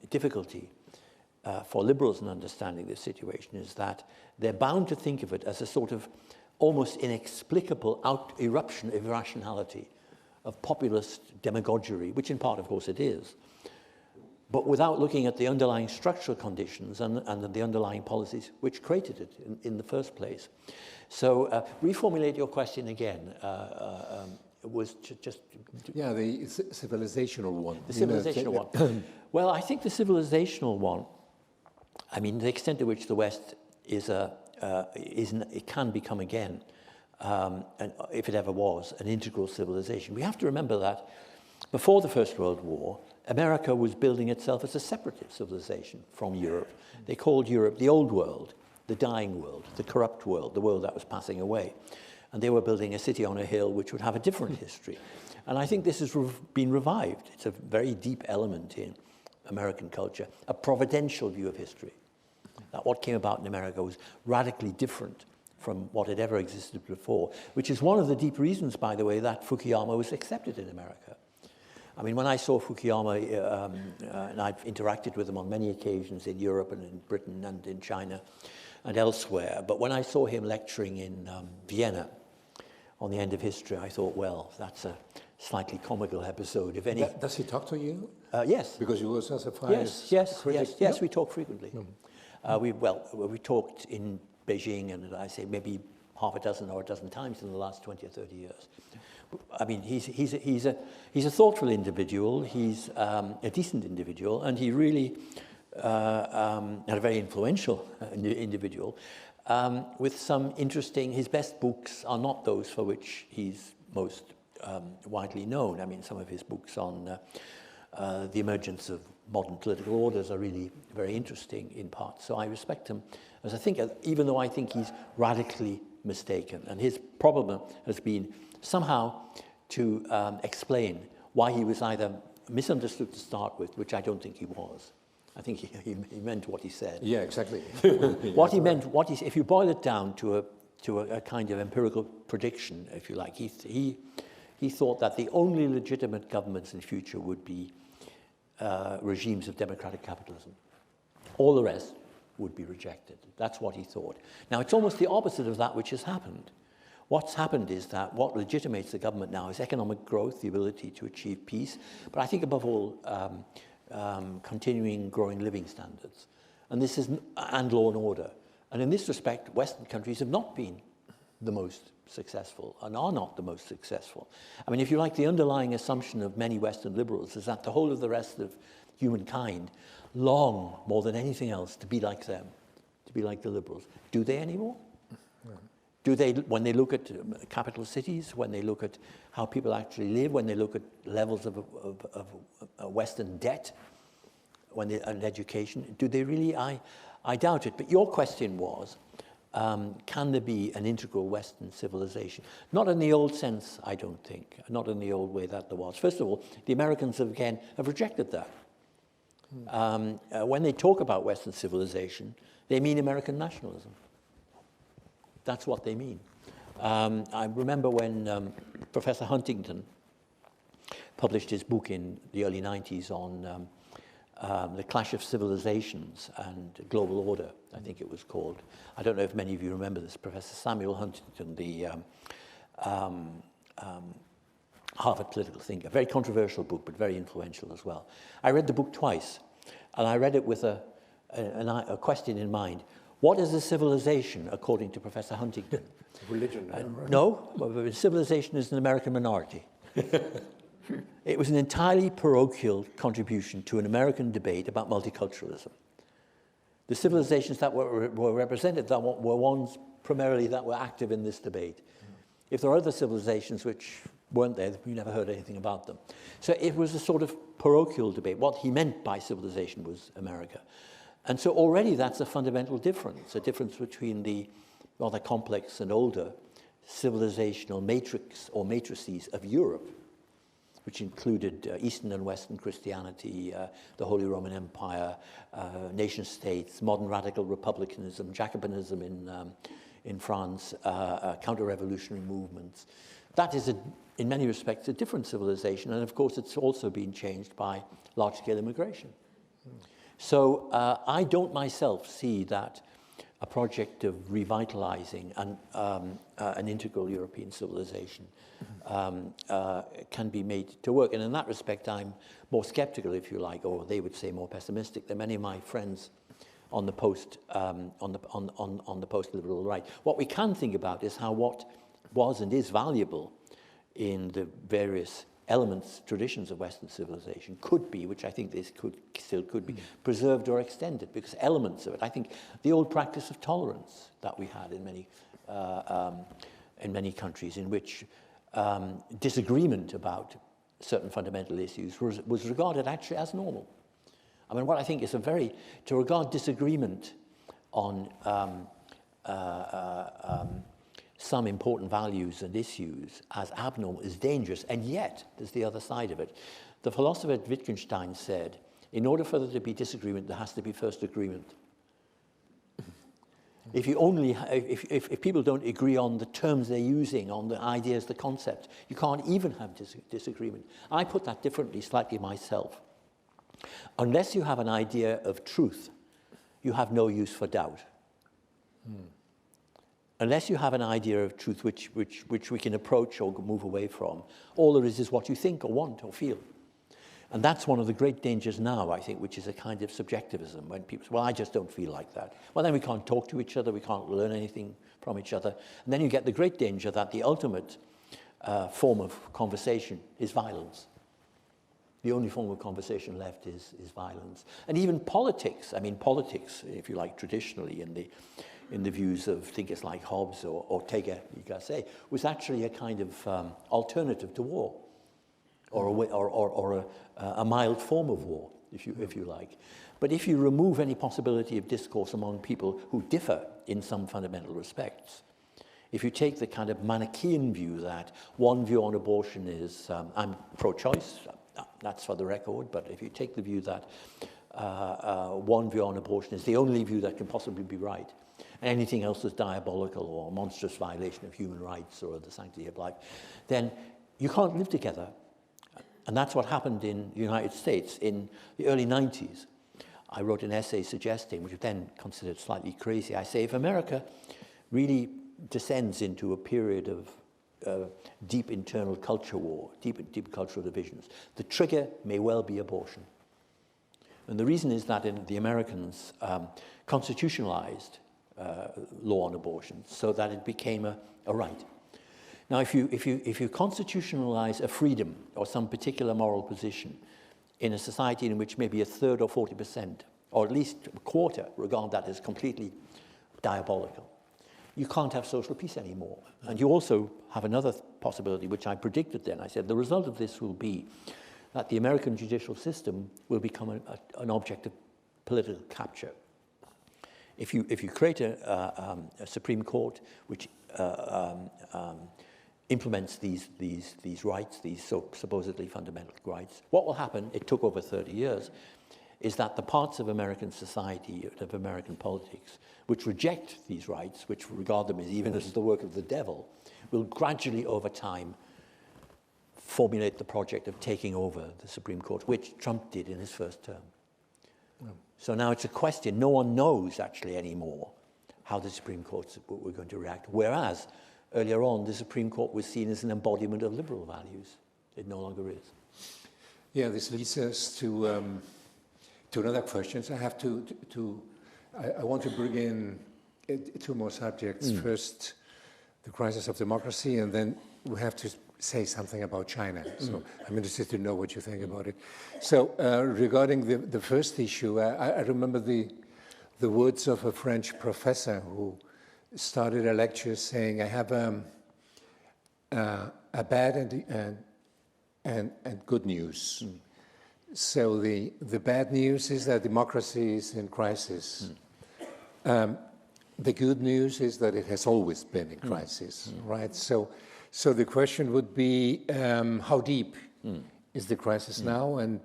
difficulty for liberals in understanding this situation is that they're bound to think of it as a sort of almost inexplicable eruption of irrationality, of populist demagoguery, which in part, of course, it is, but without looking at the underlying structural conditions and the underlying policies which created it in the first place. So reformulate your question again. It was just... Yeah, the civilizational one. The civilizational one. Well, I think the civilizational one, I mean, the extent to which the West it can become again, and if it ever was, an integral civilization. We have to remember that before the First World War, America was building itself as a separatist civilization from Europe. They called Europe the old world, the dying world, the corrupt world, the world that was passing away. And they were building a city on a hill which would have a different history. And I think this has been revived. It's a very deep element in American culture, a providential view of history. That what came about in America was radically different from what had ever existed before, which is one of the deep reasons, by the way, that Fukuyama was accepted in America. I mean, when I saw Fukuyama, and I've interacted with him on many occasions in Europe and in Britain and in China and elsewhere, but when I saw him lecturing in Vienna on the end of history, I thought, well, that's a slightly comical episode, if any. Does he talk to you? Yes. Because you also as a yes, we talk frequently. We talked in Beijing, and I say maybe half a dozen or a dozen times in the last 20 or 30 years. I mean, he's a thoughtful individual, he's a decent individual, and he really, and a very influential individual, with some interesting, his best books are not those for which he's most widely known. I mean, some of his books on the emergence of modern political orders are really very interesting in part. So I respect him as a thinker, even though I think he's radically mistaken. And his problem has been somehow to explain why he was either misunderstood to start with, which I don't think he was. I think he meant what he said. Yeah, exactly. What he meant, if you boil it down to a kind of empirical prediction, if you like, he thought that the only legitimate governments in the future would be regimes of democratic capitalism. All the rest would be rejected. That's what he thought. Now, it's almost the opposite of that which has happened. What's happened is that what legitimates the government now is economic growth, the ability to achieve peace, but I think above all, continuing growing living standards. And this is, and law and order. And in this respect, Western countries have not been the most successful and are not the most successful. I mean, if you like, the underlying assumption of many Western liberals is that the whole of the rest of humankind long more than anything else to be like them, to be like the liberals. Do they anymore? Yeah. Do they, when they look at capital cities, when they look at how people actually live, when they look at levels of Western debt, and education, do they really? I doubt it. But your question was, can there be an integral Western civilization? Not in the old sense, I don't think. Not in the old way that there was. First of all, the Americans have rejected that. When they talk about Western civilization, they mean American nationalism. That's what they mean. I remember when Professor Huntington published his book in the early 90s on the clash of civilizations and global order, I think it was called. I don't know if many of you remember this. Professor Samuel Huntington, the Harvard political thinker, very controversial book, but very influential as well. I read the book twice, and I read it with a question in mind. What is a civilization, according to Professor Huntington? Religion. Right? No, civilization is an American minority. It was an entirely parochial contribution to an American debate about multiculturalism. The civilizations that were represented that were ones primarily that were active in this debate. If there are other civilizations which weren't there, we never heard anything about them. So it was a sort of parochial debate. What he meant by civilization was America. And so already that's a fundamental difference, a difference between the rather complex and older civilizational matrix or matrices of Europe, which included Eastern and Western Christianity, the Holy Roman Empire, nation-states, modern radical republicanism, Jacobinism in France, counter-revolutionary movements. That is, in many respects, a different civilization, and of course it's also been changed by large-scale immigration. So I don't myself see that a project of revitalizing an integral European civilization can be made to work. And in that respect, I'm more skeptical, if you like, or they would say more pessimistic than many of my friends on the post-liberal right. What we can think about is how what was and is valuable in the various elements, traditions of Western civilization could be, which I think this still could be, preserved or extended, because elements of it, I think the old practice of tolerance that we had in many countries in which disagreement about certain fundamental issues was regarded actually as normal. I mean, what I think is to regard disagreement on some important values and issues as abnormal is dangerous, and yet there's the other side of it. The philosopher Wittgenstein said In order for there to be disagreement, there has to be first agreement. If you only, if people don't agree on the terms they're using, on the ideas, the concepts, you can't even have disagreement. I put that differently slightly myself. Unless you have an idea of truth, you have no use for doubt. Unless you have an idea of truth which we can approach or move away from, all there is what you think or want or feel. And that's one of the great dangers now, I think, which is a kind of subjectivism, when people say, well, I just don't feel like that. Well, then we can't talk to each other, we can't learn anything from each other. And then you get the great danger that the ultimate form of conversation is violence. The only form of conversation left is violence. And even politics, I mean, politics, if you like, traditionally in the views of thinkers like Hobbes or Ortega y Gasset, was actually a kind of alternative to war. Or a mild form of war, if you like. But if you remove any possibility of discourse among people who differ in some fundamental respects, if you take the kind of Manichaean view that one view on abortion is, I'm pro-choice, that's for the record, but if you take the view that one view on abortion is the only view that can possibly be right, and anything else is diabolical or a monstrous violation of human rights or the sanctity of life, then you can't live together. And that's what happened in the United States in the early 90s. I wrote an essay suggesting, which was then considered slightly crazy, I say, if America really descends into a period of deep internal culture war, deep cultural divisions, the trigger may well be abortion. And the reason is that the Americans constitutionalized law on abortion so that it became a right. Now, if you constitutionalize a freedom or some particular moral position in a society in which maybe a third or 40%, or at least a quarter, regard that as completely diabolical, you can't have social peace anymore. And you also have another possibility, which I predicted then. I said the result of this will be that the American judicial system will become an object of political capture. If you create a Supreme Court which implements these rights, these supposedly fundamental rights, what will happen, it took over 30 years, is that the parts of American society, of American politics, which reject these rights, which regard them even as the work of the devil, will gradually over time formulate the project of taking over the Supreme Court, which Trump did in his first term. So now it's a question, no one knows actually anymore how the Supreme Courts were going to react, whereas earlier on, the Supreme Court was seen as an embodiment of liberal values. It no longer is. Yeah, this leads us to another question. So I want to bring in two more subjects. First, the crisis of democracy, and then we have to say something about China. So I'm interested to know what you think about it. So regarding the first issue, I remember the words of a French professor who started a lecture saying, I have a bad and good news. So the bad news is that democracy is in crisis. The good news is that it has always been in crisis, right? So the question would be, how deep is the crisis now, and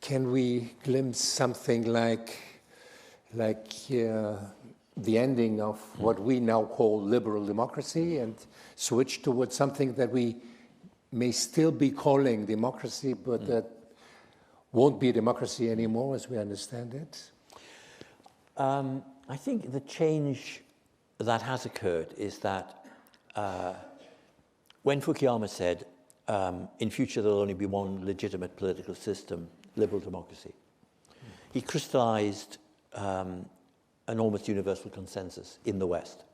can we glimpse something like the ending of what we now call liberal democracy and switch towards something that we may still be calling democracy, but that won't be a democracy anymore as we understand it? I think the change that has occurred is that when Fukuyama said, in future there'll only be one legitimate political system, liberal democracy, he crystallized an almost universal consensus in the West.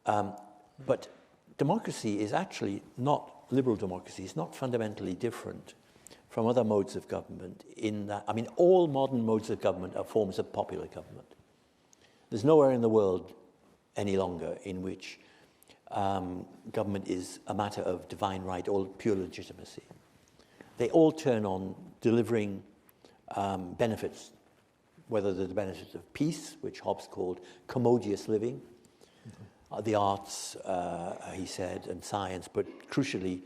But democracy is actually not, liberal democracy is not fundamentally different from other modes of government in that, I mean, all modern modes of government are forms of popular government. There's nowhere in the world any longer in which government is a matter of divine right or pure legitimacy. They all turn on delivering benefits, whether they're the benefits of peace, which Hobbes called commodious living, the arts, he said, and science, but crucially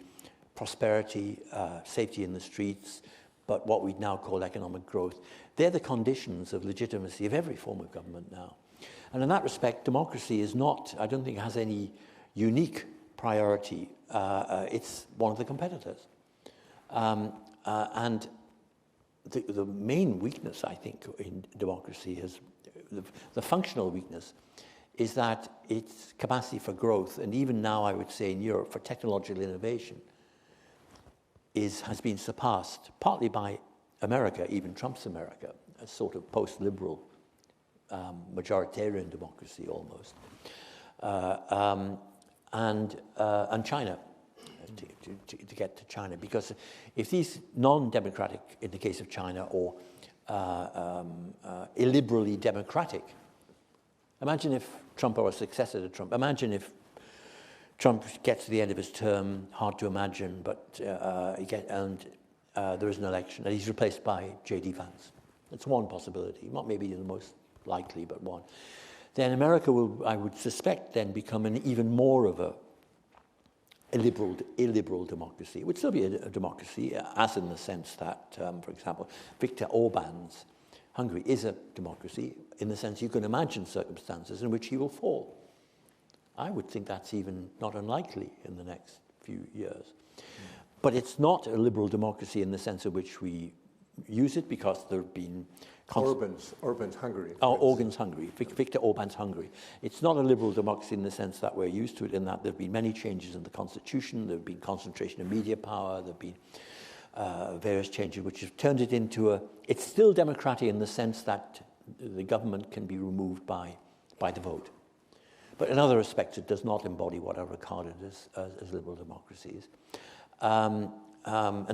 prosperity, safety in the streets, but what we now call economic growth. They're the conditions of legitimacy of every form of government now. And in that respect, democracy is not, I don't think, has any unique priority. It's one of the competitors. And the main weakness, I think, in democracy is the functional weakness is that its capacity for growth, and even now I would say in Europe for technological innovation, has been surpassed partly by America, even Trump's America, a sort of post-liberal majoritarian democracy almost, and China, to get to China. Because if these non-democratic, in the case of China, or illiberally democratic, imagine if Trump or a successor to Trump, imagine if Trump gets to the end of his term, hard to imagine, but there is an election, and he's replaced by J.D. Vance. It's one possibility, not maybe the most likely, but one. Then America will, I would suspect, then become an even more of a illiberal democracy. It would still be a democracy, as in the sense that, for example, Viktor Orban's Hungary is a democracy, in the sense you can imagine circumstances in which he will fall. I would think that's even not unlikely in the next few years. But it's not a liberal democracy in the sense in which we use it, because there have been... Orban's Hungary. Oh, Orban's Hungary, Viktor Orban's Hungary. It's not a liberal democracy in the sense that we're used to it, in that there have been many changes in the constitution, there have been concentration of media power, there have been various changes which have turned it into it's still democratic in the sense that the government can be removed by the vote. But in other respects, it does not embody what are regarded as liberal democracies. And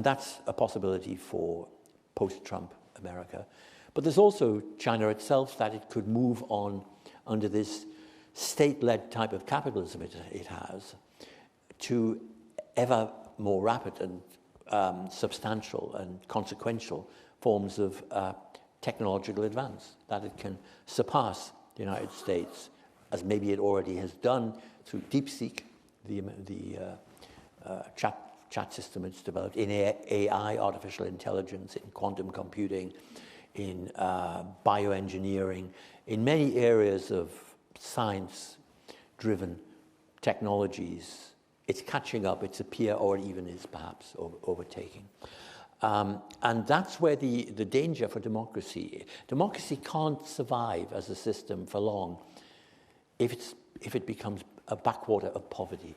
that's a possibility for post-Trump America. But there's also China itself, that it could move on under this state-led type of capitalism it has to ever more rapid and substantial and consequential forms of technological advance, that it can surpass the United States, as maybe it already has done through DeepSeek, the chat system it's developed, in AI, artificial intelligence, in quantum computing, in bioengineering, in many areas of science-driven technologies. It's catching up, it's a peer, or it even is perhaps overtaking. And that's where the danger for democracy. Democracy can't survive as a system for long if it becomes a backwater of poverty,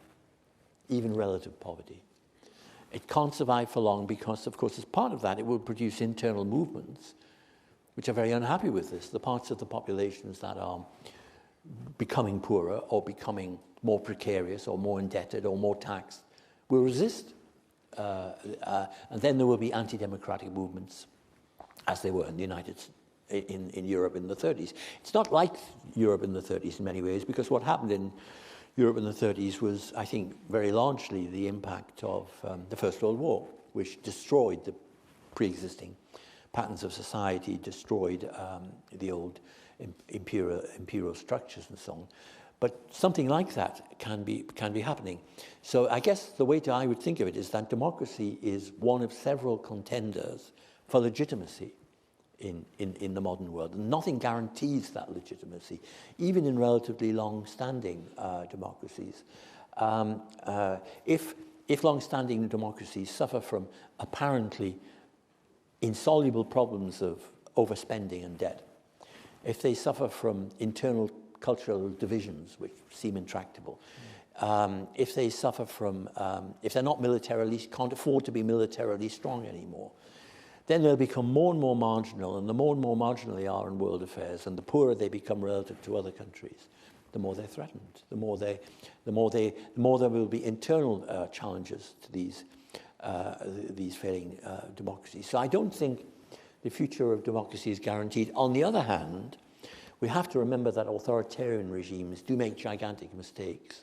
even relative poverty. It can't survive for long because, of course, as part of that, it will produce internal movements which are very unhappy with this. The parts of the populations that are becoming poorer or becoming more precarious or more indebted or more taxed will resist. And then there will be anti-democratic movements, as they were in in Europe in the 30s. It's not like Europe in the 30s in many ways, because what happened in Europe in the 30s was, I think, very largely the impact of the First World War, which destroyed the pre-existing patterns of society, destroyed the old imperial structures and so on. But something like that can be happening. So I guess the way I would think of it is that democracy is one of several contenders for legitimacy in the modern world. And nothing guarantees that legitimacy, even in relatively long-standing democracies. If long-standing democracies suffer from apparently insoluble problems of overspending and debt, if they suffer from internal cultural divisions which seem intractable, if they suffer from, if they're not can't afford to be militarily strong anymore, then they'll become more and more marginal, and the more and more marginal they are in world affairs, and the poorer they become relative to other countries, the more they're threatened, the more there will be internal challenges to these failing democracies. So I don't think the future of democracy is guaranteed. On the other hand, we have to remember that authoritarian regimes do make gigantic mistakes.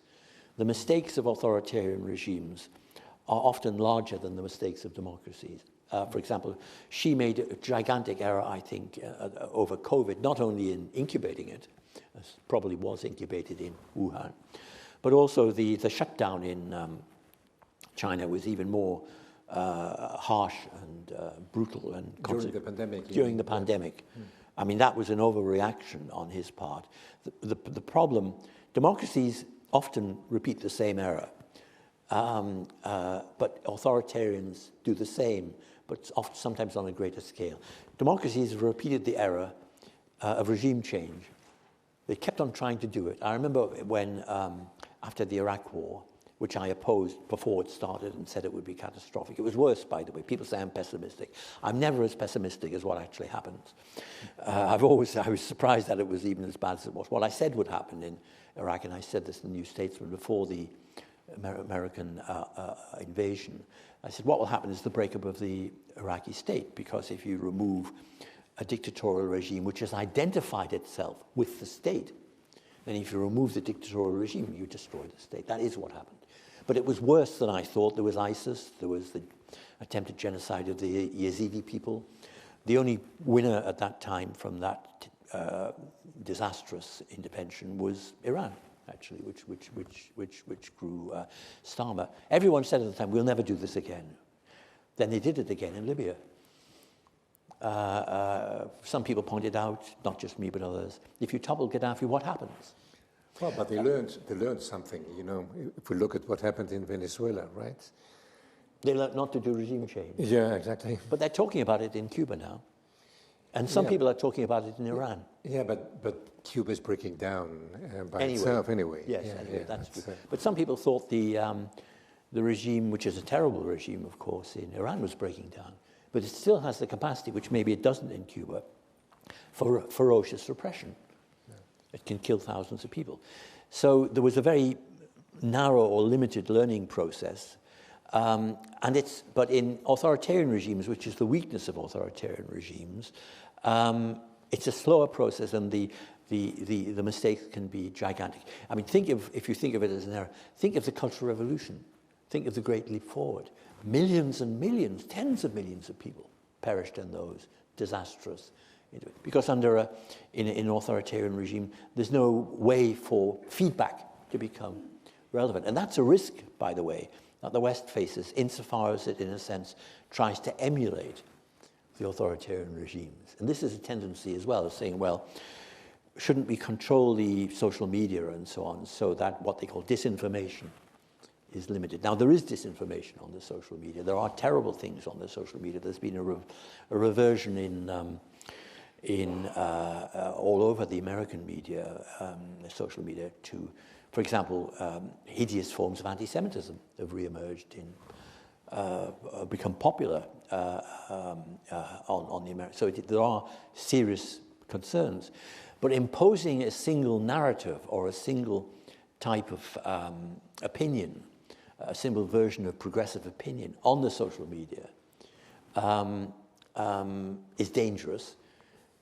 The mistakes of authoritarian regimes are often larger than the mistakes of democracies. For example, Xi made a gigantic error, I think, over COVID, not only in incubating it, as probably was incubated in Wuhan, but also the shutdown in China was even more harsh and brutal and during the pandemic. During the pandemic. I mean, that was an overreaction on his part. The problem, democracies often repeat the same error, but authoritarians do the same, but often, sometimes on a greater scale. Democracies have repeated the error of regime change. They kept on trying to do it. I remember when, after the Iraq War, which I opposed before it started and said it would be catastrophic. It was worse, by the way. People say I'm pessimistic. I'm never as pessimistic as what actually happens. I was surprised that it was even as bad as it was. What I said would happen in Iraq, and I said this in the New Statesman before the American invasion, I said what will happen is the breakup of the Iraqi state, because if you remove a dictatorial regime which has identified itself with the state, then if you remove the dictatorial regime, you destroy the state. That is what happened. But it was worse than I thought. There was ISIS, there was the attempted genocide of the Yazidi people. The only winner at that time from that disastrous intervention was Iran, actually, which grew stammer. Everyone said at the time, we'll never do this again. Then they did it again in Libya. Some people pointed out, not just me but others, if you topple Gaddafi, what happens? Well, but they learned something, you know, if we look at what happened in Venezuela, right? They learned not to do regime change. Yeah, exactly. But they're talking about it in Cuba now. And some people are talking about it in Iran. Yeah, but Cuba is breaking down by itself anyway. Yes, that's true. But some people thought the regime, which is a terrible regime, of course, in Iran was breaking down. But it still has the capacity, which maybe it doesn't in Cuba, for ferocious repression. It can kill thousands of people. So there was a very narrow or limited learning process. But in authoritarian regimes, which is the weakness of authoritarian regimes, it's a slower process, and the mistakes can be gigantic. I mean, if you think of it as an error, think of the Cultural Revolution. Think of the Great Leap Forward. Millions and millions, tens of millions of people perished in those disastrous. Because in an authoritarian regime, there's no way for feedback to become relevant. And that's a risk, by the way, that the West faces, insofar as it, in a sense, tries to emulate the authoritarian regimes. And this is a tendency as well, of saying, well, shouldn't we control the social media and so on, so that what they call disinformation is limited. Now, there is disinformation on the social media. There are terrible things on the social media. There's been a reversion all over the American media, the social media, to, for example, hideous forms of anti-Semitism have re-emerged become popular on the American. So there are serious concerns. But imposing a single narrative or a single type of opinion, a single version of progressive opinion on the social media is dangerous,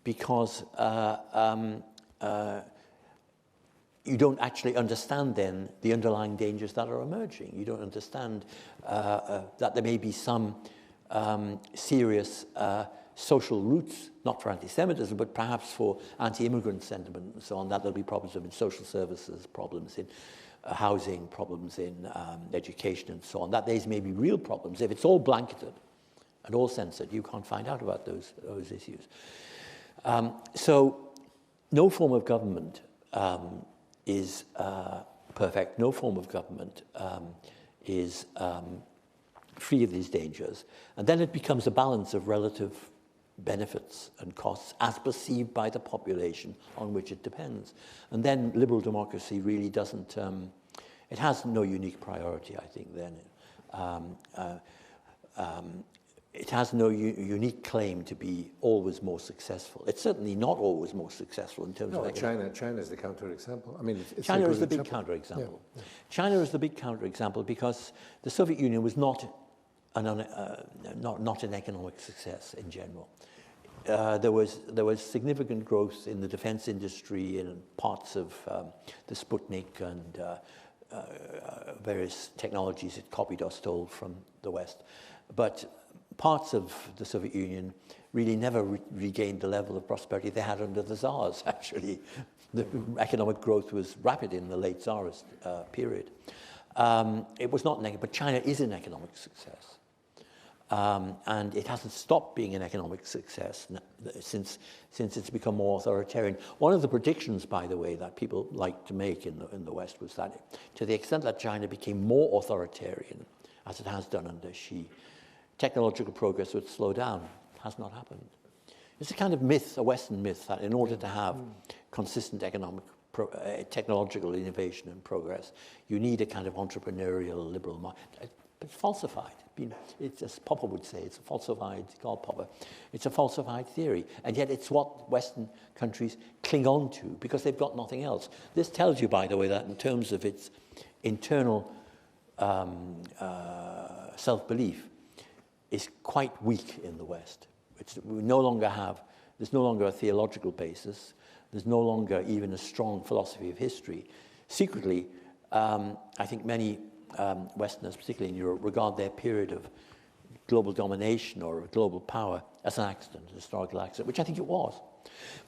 because you don't actually understand then the underlying dangers that are emerging. You don't understand that there may be some serious social roots, not for anti-Semitism, but perhaps for anti-immigrant sentiment and so on, that there'll be problems in social services, problems in housing, problems in education and so on, that these may be real problems. If it's all blanketed and all censored, you can't find out about those issues. So no form of government is perfect. No form of government is free of these dangers. And then it becomes a balance of relative benefits and costs as perceived by the population on which it depends. And then liberal democracy really doesn't, it has no unique priority, I think, then. It has no unique claim to be always more successful. It's certainly not always more successful in terms of China is the counterexample. I mean, China is the big counterexample. Yeah. China is the big counterexample because the Soviet Union was not an economic success in general. There was significant growth in the defense industry in parts of the Sputnik and various technologies it copied or stole from the West. But parts of the Soviet Union really never regained the level of prosperity they had under the Tsars, actually. The economic growth was rapid in the late Tsarist period. It was not negative, but China is an economic success. And it hasn't stopped being an economic success since it's become more authoritarian. One of the predictions, by the way, that people like to make in the West was that to the extent that China became more authoritarian, as it has done under Xi, technological progress would slow down. It has not happened. It's a kind of myth, a Western myth, that in order to have consistent technological innovation and progress, you need a kind of entrepreneurial liberal market. But it's falsified. It's, as Popper would say, it's a falsified, Karl Popper, it's a falsified theory. And yet it's what Western countries cling on to because they've got nothing else. This tells you, by the way, that in terms of its internal self-belief, is quite weak in the West. There's no longer a theological basis. There's no longer even a strong philosophy of history. Secretly, I think many Westerners, particularly in Europe, regard their period of global domination or global power as an accident, a historical accident, which I think it was.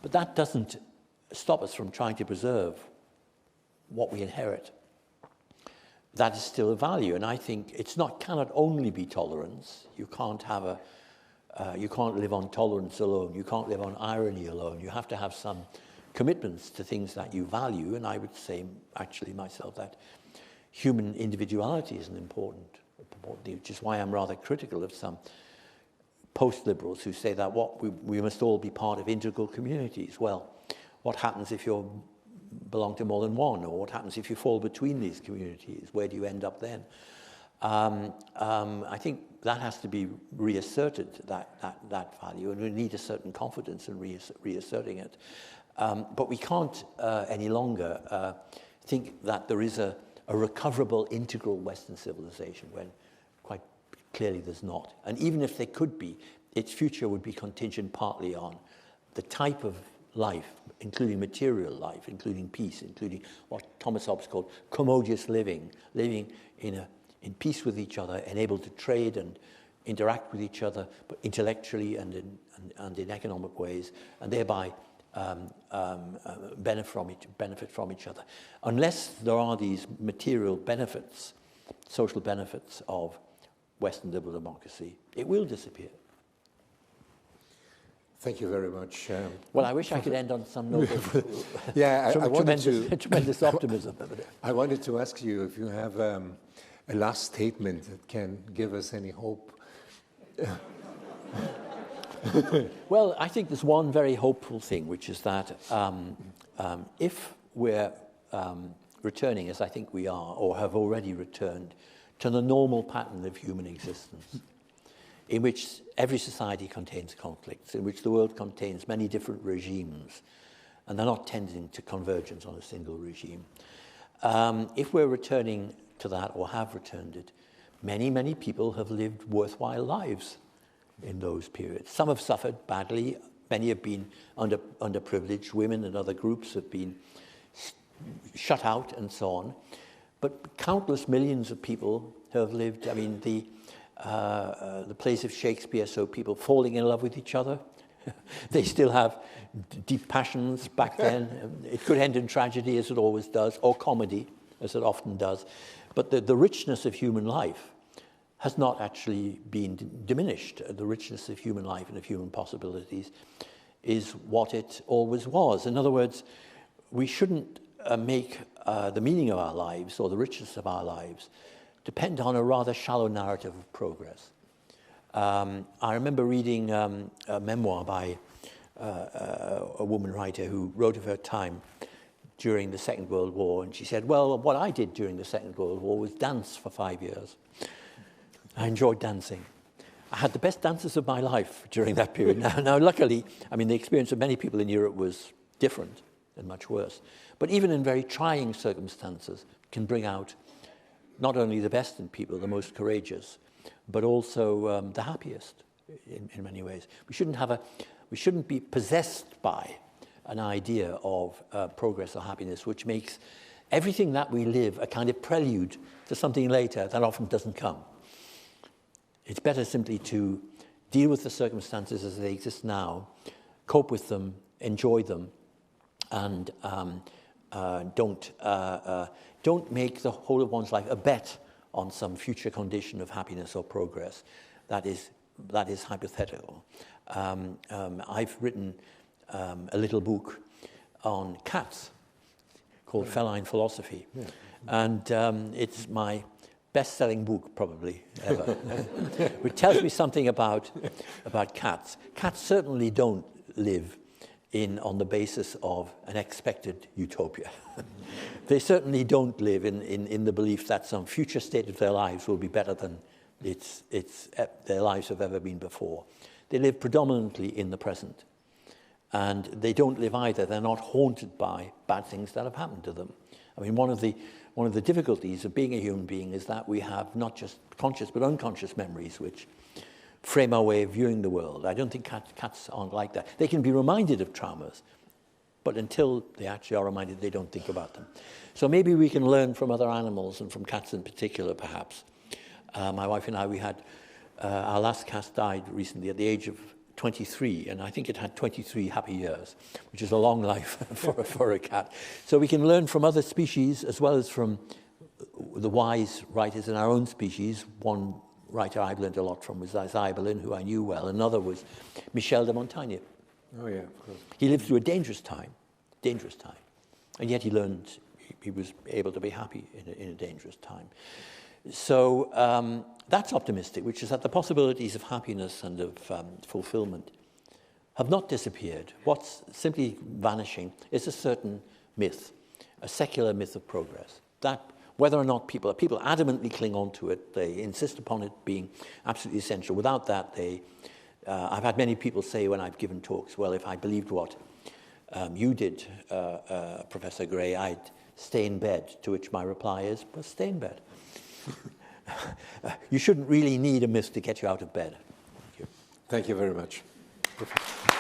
But that doesn't stop us from trying to preserve what we inherit. That is still a value, and I think cannot only be tolerance. You can't live on tolerance alone. You can't live on irony alone. You have to have some commitments to things that you value, and I would say, actually, myself, that human individuality is an important thing, which is why I'm rather critical of some post-liberals who say that we must all be part of integral communities. Well, what happens if you belong to more than one, or what happens if you fall between these communities? Where do you end up then? I think that has to be reasserted, that value, and we need a certain confidence in reasserting it. But we can't any longer think that there is a recoverable, integral Western civilization when quite clearly there's not. And even if there could be, its future would be contingent partly on the type of life, including material life, including peace, including what Thomas Hobbes called commodious living in peace with each other and able to trade and interact with each other, but intellectually and in economic ways, and thereby benefit from each other. Unless there are these material benefits, social benefits of Western liberal democracy, it will disappear. Thank you very much. Well, I wish I could end on some note of tremendous optimism. I wanted to ask you if you have a last statement that can give us any hope. Well, I think there's one very hopeful thing, which is that if we're returning, as I think we are, or have already returned, to the normal pattern of human existence, in which every society contains conflicts, in which the world contains many different regimes, and they're not tending to convergence on a single regime. If we're returning to that, or have returned it, many, many people have lived worthwhile lives in those periods. Some have suffered badly. Many have been underprivileged. Women and other groups have been shut out and so on. But countless millions of people have lived. I mean, the plays of Shakespeare, so people falling in love with each other. They still have deep passions back then. It could end in tragedy, as it always does, or comedy, as it often does. But the richness of human life has not actually been diminished. The richness of human life and of human possibilities is what it always was. In other words, we shouldn't make the meaning of our lives or the richness of our lives depend on a rather shallow narrative of progress. I remember reading a memoir by a woman writer who wrote of her time during the Second World War, and she said, well, what I did during the Second World War was dance for 5 years. I enjoyed dancing. I had the best dances of my life during that period. Now, luckily, I mean, the experience of many people in Europe was different and much worse. But even in very trying circumstances, can bring out not only the best in people, the most courageous, but also the happiest in many ways. We shouldn't be possessed by an idea of progress or happiness, which makes everything that we live a kind of prelude to something later that often doesn't come. It's better simply to deal with the circumstances as they exist now, cope with them, enjoy them, and don't make the whole of one's life a bet on some future condition of happiness or progress, that is hypothetical. I've written a little book on cats called Feline Philosophy, and it's my best-selling book probably ever, which tells me something about cats. Cats certainly don't live on the basis of an expected utopia. They certainly don't live in the belief that some future state of their lives will be better than their lives have ever been before. They live predominantly in the present. And they don't live either. They're not haunted by bad things that have happened to them. I mean, one of the difficulties of being a human being is that we have not just conscious but unconscious memories which frame our way of viewing the world. I don't think cats aren't like that. They can be reminded of traumas, but until they actually are reminded, they don't think about them. So maybe we can learn from other animals, and from cats in particular, perhaps. My wife and I, we had our last cat died recently at the age of 23, and I think it had 23 happy years, which is a long life for a cat. So we can learn from other species as well as from the wise writers in our own species. One writer I've learned a lot from was Isaiah Berlin, who I knew well. Another was Michel de Montaigne. Oh yeah, of course. He lived through a dangerous time, and yet he was able to be happy in a dangerous time. So that's optimistic, which is that the possibilities of happiness and of fulfillment have not disappeared. What's simply vanishing is a certain myth, a secular myth of progress. That whether or not people adamantly cling on to it, they insist upon it being absolutely essential. Without that, I've had many people say when I've given talks, well, if I believed what you did, Professor Gray, I'd stay in bed, to which my reply is, well, stay in bed. You shouldn't really need a myth to get you out of bed. Thank you very much. Perfect.